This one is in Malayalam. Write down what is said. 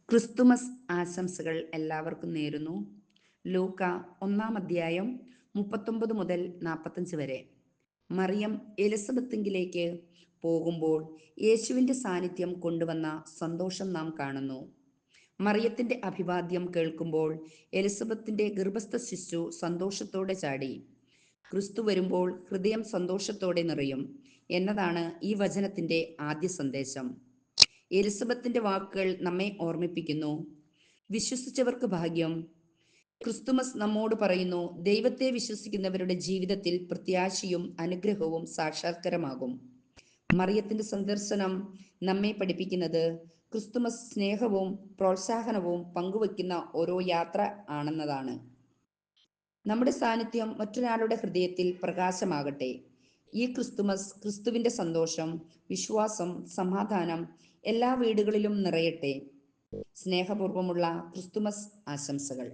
ക്രിസ്തുമസ് ആശംസകൾ എല്ലാവർക്കും നേരുന്നു. ലൂക്ക 1-ാം അധ്യായം 39 മുതൽ 45 വരെ. മറിയം എലിസബത്തിങ്കിലേക്ക് പോകുമ്പോൾ യേശുവിൻ്റെ സാന്നിധ്യം കൊണ്ടുവന്ന സന്തോഷം നാം കാണുന്നു. മറിയത്തിൻ്റെ അഭിവാദ്യം കേൾക്കുമ്പോൾ എലിസബത്തിൻ്റെ ഗർഭസ്ഥ ശിശു സന്തോഷത്തോടെ ചാടി. ക്രിസ്തു വരുമ്പോൾ ഹൃദയം സന്തോഷത്തോടെ നിറയും എന്നതാണ് ഈ വചനത്തിൻ്റെ ആദ്യ സന്ദേശം. എലിസബത്തിന്റെ വാക്കുകൾ നമ്മെ ഓർമ്മിപ്പിക്കുന്നു, വിശ്വസിച്ചവർക്ക് ഭാഗ്യം. ക്രിസ്തുമസ് നമ്മോട് പറയുന്നു, ദൈവത്തെ വിശ്വസിക്കുന്നവരുടെ ജീവിതത്തിൽ പ്രത്യാശയും അനുഗ്രഹവും സാക്ഷാത്കരമാകും. മറിയത്തിന്റെ സന്ദർശനം നമ്മെ പഠിപ്പിക്കുന്നത് ക്രിസ്തുമസ് സ്നേഹവും പ്രോത്സാഹനവും പങ്കുവയ്ക്കുന്ന ഓരോ യാത്ര ആണെന്നതാണ്. നമ്മുടെ സാന്നിധ്യം മറ്റൊരാളുടെ ഹൃദയത്തിൽ പ്രകാശമാകട്ടെ. ഈ ക്രിസ്തുമസ് ക്രിസ്തുവിൻ്റെ സന്തോഷം, വിശ്വാസം, സമാധാനം എല്ലാ വീടുകളിലും നിറയട്ടെ. സ്നേഹപൂർവ്വമുള്ള ക്രിസ്തുമസ് ആശംസകൾ.